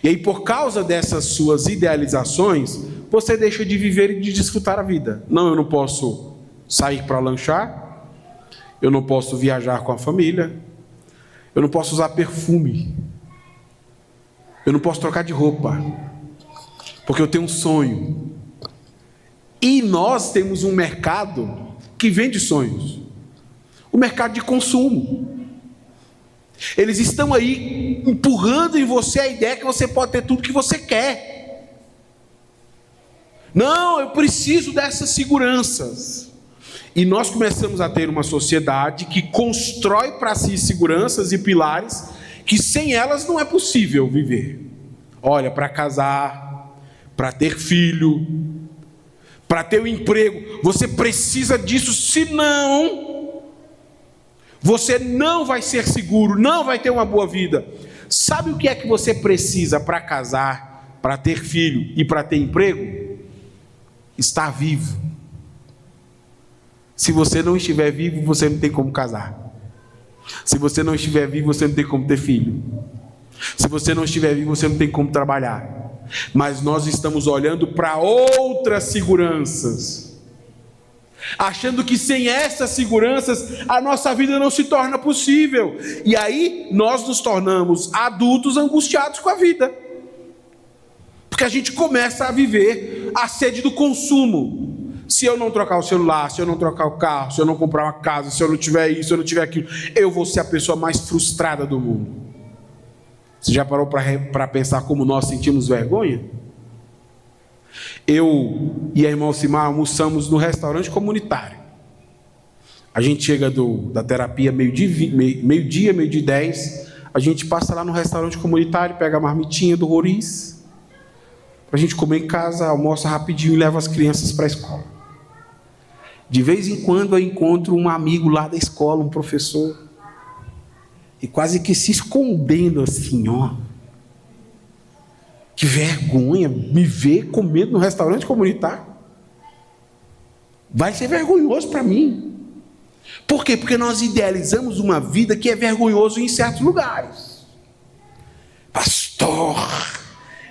E aí, por causa dessas suas idealizações, você deixa de viver e de desfrutar a vida. Não, eu não posso sair para lanchar, eu não posso viajar com a família, eu não posso usar perfume, eu não posso trocar de roupa, porque eu tenho um sonho. E nós temos um mercado que vende sonhos, o mercado de consumo. Eles estão aí empurrando em você a ideia que você pode ter tudo que você quer. Não, eu preciso dessas seguranças. E nós começamos a ter uma sociedade que constrói para si seguranças e pilares que sem elas não é possível viver. Olha, para casar, para ter filho, para ter um emprego. Você precisa disso, senão você não vai ser seguro, não vai ter uma boa vida. Sabe o que é que você precisa para casar, para ter filho e para ter emprego? Estar vivo. Se você não estiver vivo, você não tem como casar. Se você não estiver vivo, você não tem como ter filho. Se você não estiver vivo, você não tem como trabalhar. Mas nós estamos olhando para outras seguranças, achando que sem essas seguranças a nossa vida não se torna possível. E aí nós nos tornamos adultos angustiados com a vida, porque a gente começa a viver a sede do consumo. Se eu não trocar o celular, se eu não trocar o carro, se eu não comprar uma casa, se eu não tiver isso, se eu não tiver aquilo, eu vou ser a pessoa mais frustrada do mundo. Você já parou para pensar como nós sentimos vergonha? Eu e a irmã Alcimar almoçamos no restaurante comunitário. A gente chega da terapia meio-dia, 10. A gente passa lá no restaurante comunitário, pega a marmitinha do Roriz, para a gente comer em casa, almoça rapidinho e leva as crianças para a escola. De vez em quando eu encontro um amigo lá da escola, um professor, e quase que se escondendo assim, ó. Que vergonha me ver comendo no restaurante comunitário. Vai ser vergonhoso para mim. Por quê? Porque nós idealizamos uma vida que é vergonhoso em certos lugares. Pastor,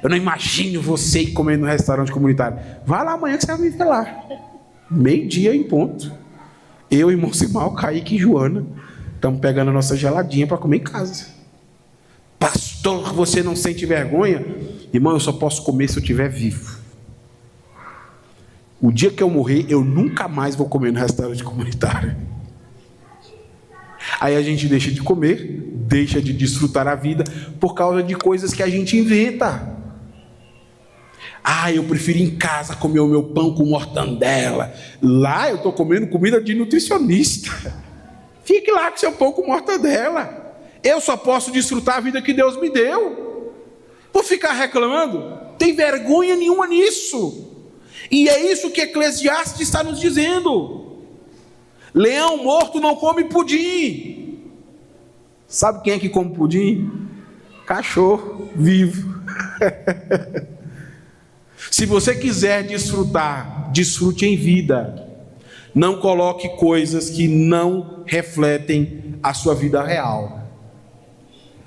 eu não imagino você ir comer no restaurante comunitário. Vá lá amanhã que você vai me ver lá. 12:00 em ponto. Eu, irmão Simal, Kaique e Joana estamos pegando a nossa geladinha para comer em casa. Pastor, você não sente vergonha? Irmão, eu só posso comer se eu estiver vivo. O dia que eu morrer, eu nunca mais vou comer no restaurante comunitário. Aí a gente deixa de comer, deixa de desfrutar a vida por causa de coisas que a gente inventa. Eu prefiro em casa comer o meu pão com mortandela. Lá eu estou comendo comida de nutricionista. Fique lá com seu pão com mortadela. Eu só posso desfrutar a vida que Deus me deu. Vou ficar reclamando? Tem vergonha nenhuma nisso. E é isso que Eclesiastes está nos dizendo. Leão morto não come pudim. Sabe quem é que come pudim? Cachorro vivo. Se você quiser desfrutar, desfrute em vida. Não coloque coisas que não refletem a sua vida real.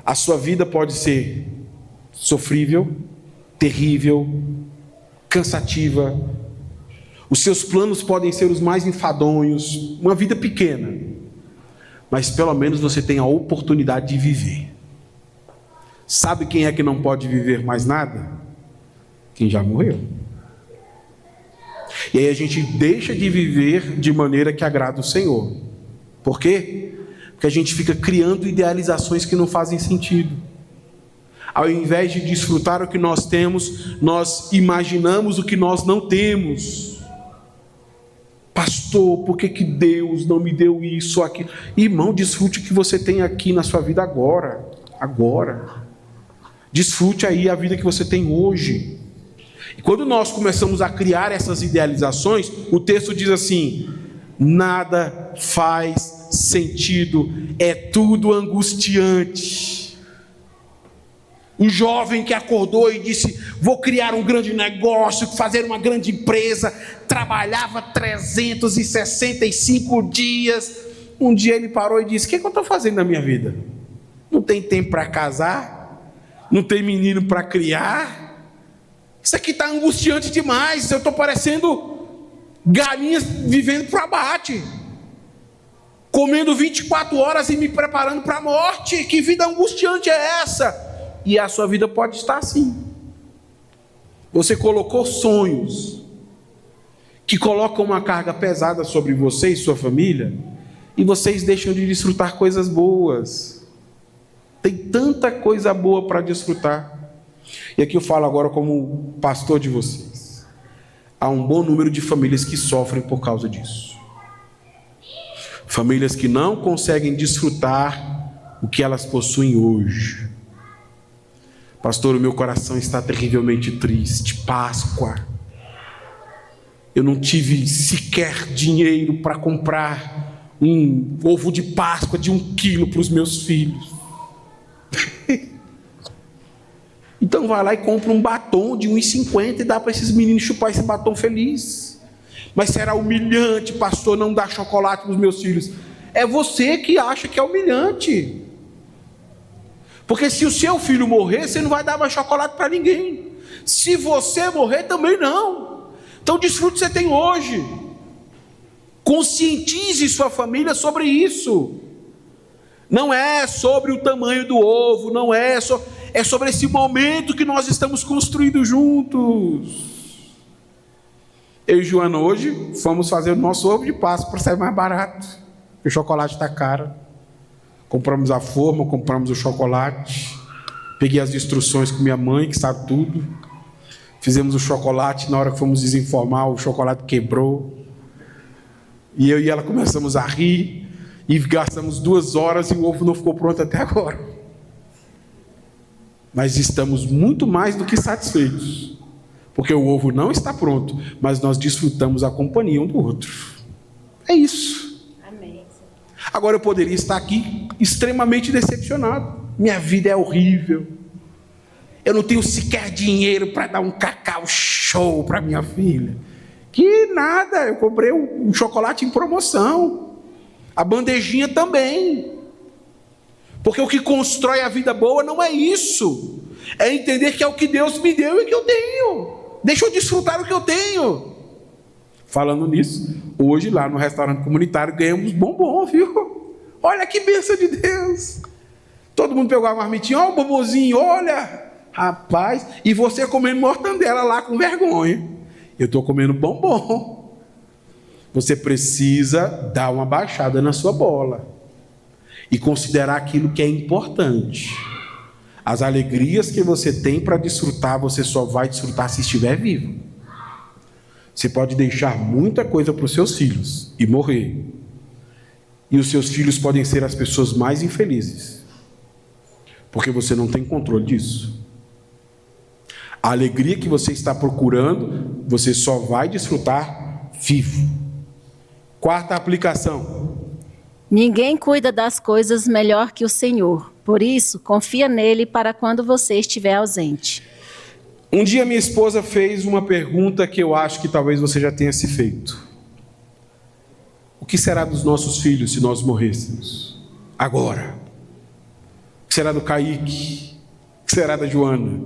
A sua vida pode ser sofrível, terrível, cansativa. Os seus planos podem ser os mais enfadonhos, uma vida pequena. Mas pelo menos você tem a oportunidade de viver. Sabe quem é que não pode viver mais nada? Quem já morreu. E aí a gente deixa de viver de maneira que agrada o Senhor. Por quê? Porque a gente fica criando idealizações que não fazem sentido. Ao invés de desfrutar o que nós temos, nós imaginamos o que nós não temos. Pastor, por que Deus não me deu isso ou aquilo? Irmão, desfrute o que você tem aqui na sua vida agora. Agora. Desfrute aí a vida que você tem hoje. E quando nós começamos a criar essas idealizações, o texto diz assim: nada faz sentido, é tudo angustiante. Um jovem que acordou e disse: vou criar um grande negócio, fazer uma grande empresa, trabalhava 365 dias. Um dia ele parou e disse: o que eu estou fazendo na minha vida? Não tem tempo para casar, não tem menino para criar. Isso aqui está angustiante demais. Eu estou parecendo galinhas vivendo para abate, comendo 24 horas e me preparando para a morte. Que vida angustiante é essa? E a sua vida pode estar assim. Você colocou sonhos que colocam uma carga pesada sobre você e sua família, e vocês deixam de desfrutar coisas boas. Tem tanta coisa boa para desfrutar. E aqui eu falo agora como pastor de vocês. Há um bom número de famílias que sofrem por causa disso. Famílias que não conseguem desfrutar o que elas possuem hoje. Pastor, o meu coração está terrivelmente triste. Páscoa. Eu não tive sequer dinheiro para comprar um ovo de Páscoa de 1 quilo para os meus filhos. Então vai lá e compra um batom de 1,50 e dá para esses meninos chupar esse batom feliz. Mas será humilhante, pastor, não dar chocolate para os meus filhos? É você que acha que é humilhante. Porque se o seu filho morrer, você não vai dar mais chocolate para ninguém. Se você morrer, também não. Então desfrute o que você tem hoje. Conscientize sua família sobre isso. Não é sobre o tamanho do ovo, não é sobre esse momento que nós estamos construindo juntos. Eu e Joana hoje fomos fazer o nosso ovo de Páscoa para sair mais barato. O chocolate está caro. Compramos a forma, compramos o chocolate. Peguei as instruções com minha mãe, que sabe tudo. Fizemos o chocolate, na hora que fomos desenformar, o chocolate quebrou. E eu e ela começamos a rir. E gastamos 2 horas e o ovo não ficou pronto até agora. Mas estamos muito mais do que satisfeitos. Porque o ovo não está pronto, mas nós desfrutamos a companhia um do outro. É isso. Amém. Agora eu poderia estar aqui extremamente decepcionado. Minha vida é horrível. Eu não tenho sequer dinheiro para dar um cacau show para minha filha. Que nada, eu comprei um chocolate em promoção. A bandejinha também. Porque o que constrói a vida boa não é isso. É entender que é o que Deus me deu e que eu tenho. Deixa eu desfrutar o que eu tenho. Falando nisso, hoje lá no restaurante comunitário ganhamos bombom, viu? Olha que bênção de Deus. Todo mundo pegou a marmitinha, olha o bombonzinho, olha. Rapaz, e você comendo mortandela lá com vergonha. Eu estou comendo bombom. Você precisa dar uma baixada na sua bola e considerar aquilo que é importante. As alegrias que você tem para desfrutar, você só vai desfrutar se estiver vivo. Você pode deixar muita coisa para os seus filhos e morrer. E os seus filhos podem ser as pessoas mais infelizes, porque você não tem controle disso. A alegria que você está procurando, você só vai desfrutar vivo. 4ª aplicação. Ninguém cuida das coisas melhor que o Senhor. Por isso, confia nele para quando você estiver ausente. Um dia minha esposa fez uma pergunta que eu acho que talvez você já tenha se feito. O que será dos nossos filhos se nós morrêssemos? Agora. O que será do Kaique? O que será da Joana?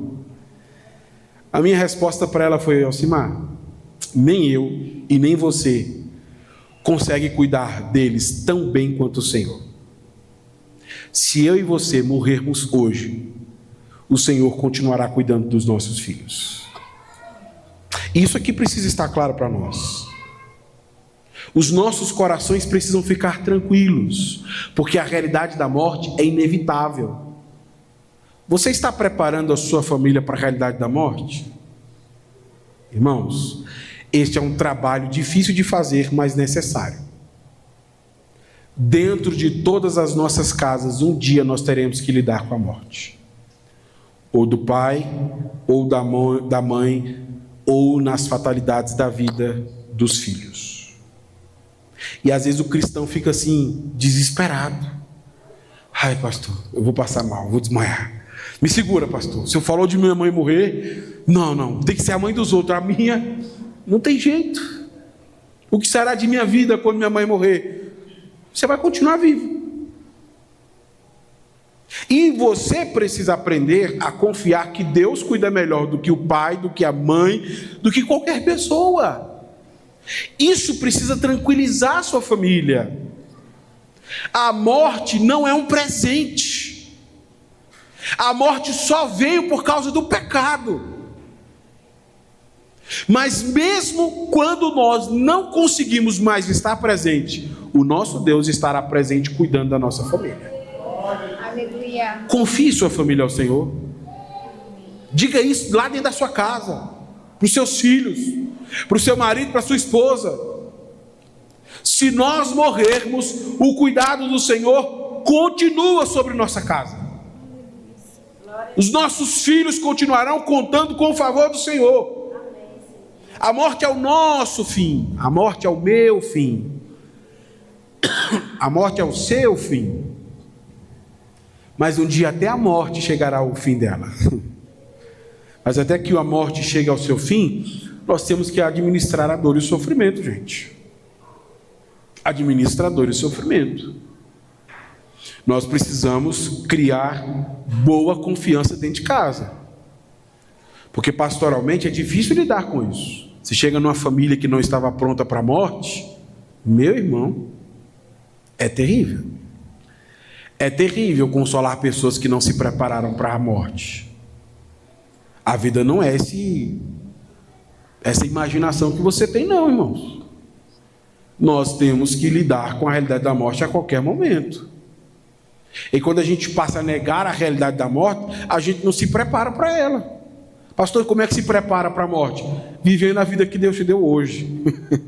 A minha resposta para ela foi: Alcimar, nem eu e nem você consegue cuidar deles tão bem quanto o Senhor. Se eu e você morrermos hoje, o Senhor continuará cuidando dos nossos filhos. Isso aqui precisa estar claro para nós. Os nossos corações precisam ficar tranquilos, porque a realidade da morte é inevitável. Você está preparando a sua família para a realidade da morte? Irmãos, este é um trabalho difícil de fazer, mas necessário. Dentro de todas as nossas casas, um dia nós teremos que lidar com a morte. Ou do pai, ou da mãe, ou nas fatalidades da vida dos filhos. E às vezes o cristão fica assim, desesperado. Ai, pastor, eu vou passar mal, vou desmaiar. Me segura, pastor. O senhor falou de minha mãe morrer? Não, tem que ser a mãe dos outros. A minha, não tem jeito. O que será de minha vida quando minha mãe morrer? Você vai continuar vivo. E você precisa aprender a confiar que Deus cuida melhor do que o pai, do que a mãe, do que qualquer pessoa. Isso precisa tranquilizar a sua família. A morte não é um presente. A morte só veio por causa do pecado. Mas mesmo quando nós não conseguimos mais estar presente, o nosso Deus estará presente cuidando da nossa família. Aleluia. Confie sua família ao Senhor. Diga isso lá dentro da sua casa, para os seus filhos, para o seu marido, para a sua esposa. Se nós morrermos, o cuidado do Senhor continua sobre nossa casa. Os nossos filhos continuarão contando com o favor do Senhor. A morte é o nosso fim, a morte é o meu fim, a morte é o seu fim. Mas um dia até a morte chegará ao fim dela. Mas até que a morte chegue ao seu fim, nós temos que administrar a dor e o sofrimento, gente. Administrar a dor e o sofrimento. Nós precisamos criar boa confiança dentro de casa. Porque pastoralmente é difícil lidar com isso. Se chega numa família que não estava pronta para a morte, meu irmão, é terrível. É terrível consolar pessoas que não se prepararam para a morte. A vida não é essa imaginação que você tem, não, irmãos. Nós temos que lidar com a realidade da morte a qualquer momento. E quando a gente passa a negar a realidade da morte, a gente não se prepara para ela. Pastor, como é que se prepara para a morte? Vivendo a vida que Deus te deu hoje.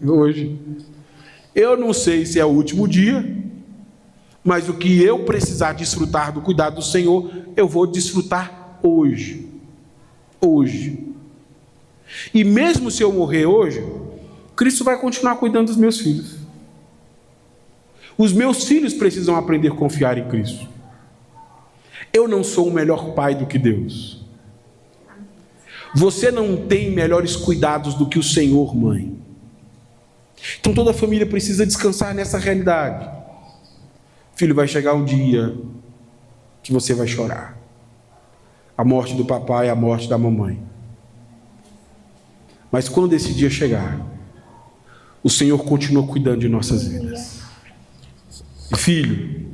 Hoje. Eu não sei se é o último dia, mas o que eu precisar desfrutar do cuidado do Senhor, eu vou desfrutar hoje. Hoje. E mesmo se eu morrer hoje, Cristo vai continuar cuidando dos meus filhos. Os meus filhos precisam aprender a confiar em Cristo. Eu não sou um melhor pai do que Deus. Você não tem melhores cuidados do que o Senhor, mãe. Então toda a família precisa descansar nessa realidade. Filho, vai chegar um dia que você vai chorar. A morte do papai, a morte da mamãe. Mas quando esse dia chegar, o Senhor continua cuidando de nossas vidas. E filho,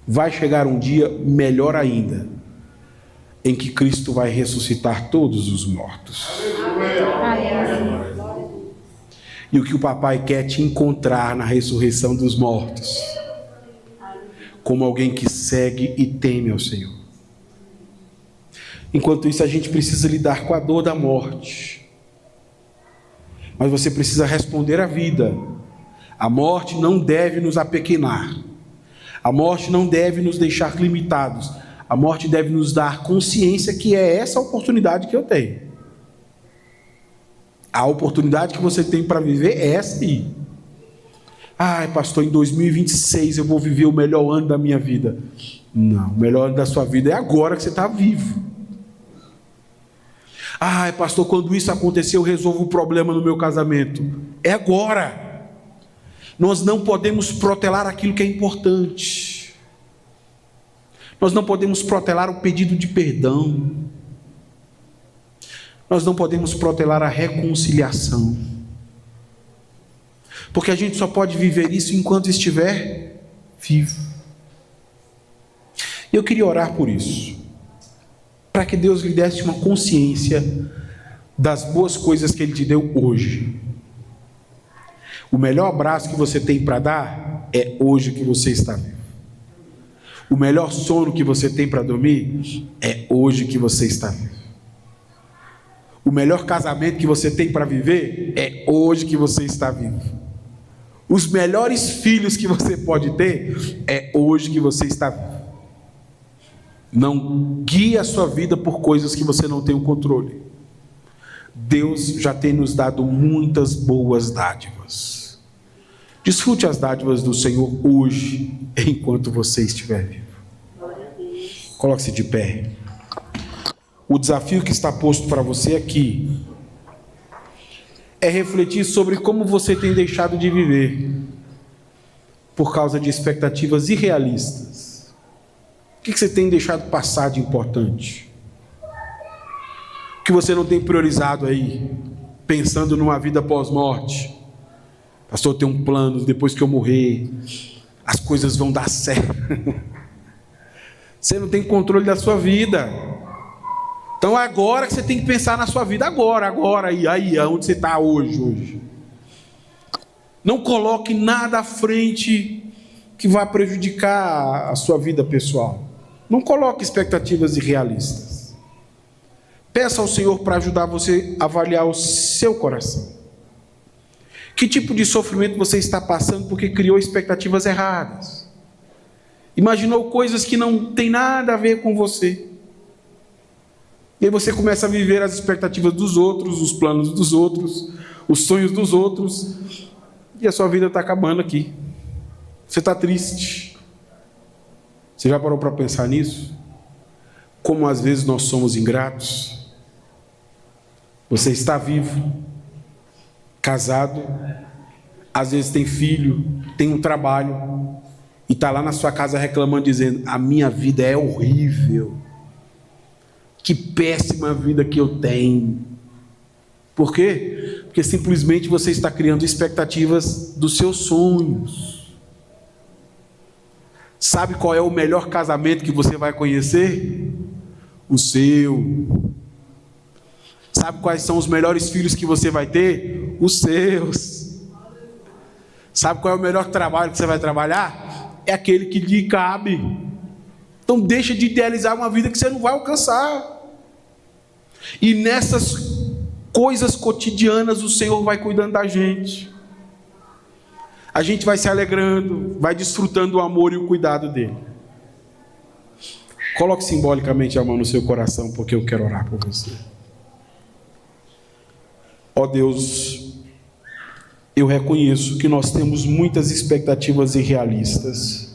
vai chegar um dia melhor ainda, em que Cristo vai ressuscitar todos os mortos. E o que o papai quer é te encontrar na ressurreição dos mortos, como alguém que segue e teme ao Senhor. Enquanto isso, a gente precisa lidar com a dor da morte. Mas você precisa responder à vida. A morte não deve nos apequenar. A morte não deve nos deixar limitados. A morte deve nos dar consciência que é essa a oportunidade que eu tenho. A oportunidade que você tem para viver é essa aí. Ai, pastor, em 2026 eu vou viver o melhor ano da minha vida. Não, o melhor ano da sua vida é agora que você está vivo. Ai, pastor, quando isso acontecer eu resolvo o problema no meu casamento. É agora. Nós não podemos protelar aquilo que é importante. Nós não podemos protelar o pedido de perdão. Nós não podemos protelar a reconciliação. Porque a gente só pode viver isso enquanto estiver vivo. Eu queria orar por isso, para que Deus lhe desse uma consciência das boas coisas que Ele te deu hoje. O melhor abraço que você tem para dar é hoje que você está vivo. O melhor sono que você tem para dormir é hoje que você está vivo. O melhor casamento que você tem para viver é hoje que você está vivo. Os melhores filhos que você pode ter é hoje que você está vivo. Não guie a sua vida por coisas que você não tem o controle. Deus já tem nos dado muitas boas dádivas. Desfrute as dádivas do Senhor hoje, enquanto você estiver vivo. Coloque-se de pé. O desafio que está posto para você aqui é refletir sobre como você tem deixado de viver por causa de expectativas irrealistas. O que você tem deixado passar de importante? O que você não tem priorizado aí, pensando numa vida pós-morte? Pastor, eu tenho um plano, depois que eu morrer, as coisas vão dar certo. Você não tem controle da sua vida. Então é agora que você tem que pensar na sua vida, agora, aí, onde você está hoje. Não coloque nada à frente que vá prejudicar a sua vida pessoal. Não coloque expectativas irrealistas. Peça ao Senhor para ajudar você a avaliar o seu coração. Que tipo de sofrimento você está passando porque criou expectativas erradas? Imaginou coisas que não tem nada a ver com você. E aí você começa a viver as expectativas dos outros, os planos dos outros, os sonhos dos outros, e a sua vida está acabando aqui. Você está triste. Você já parou para pensar nisso? Como às vezes nós somos ingratos. Você está vivo, casado, às vezes tem filho, tem um trabalho, e está lá na sua casa reclamando, dizendo: a minha vida é horrível, que péssima vida que eu tenho. Por quê? Porque simplesmente você está criando expectativas dos seus sonhos. Sabe qual é o melhor casamento que você vai conhecer? O seu. Sabe quais são os melhores filhos que você vai ter? Os seus. Sabe qual é o melhor trabalho que você vai trabalhar? É aquele que lhe cabe. Então deixa de idealizar uma vida que você não vai alcançar. E nessas coisas cotidianas o Senhor vai cuidando da gente. A gente vai se alegrando, vai desfrutando o amor e o cuidado dele. Coloque simbolicamente a mão no seu coração, porque eu quero orar por você. Ó Deus, eu reconheço que nós temos muitas expectativas irrealistas.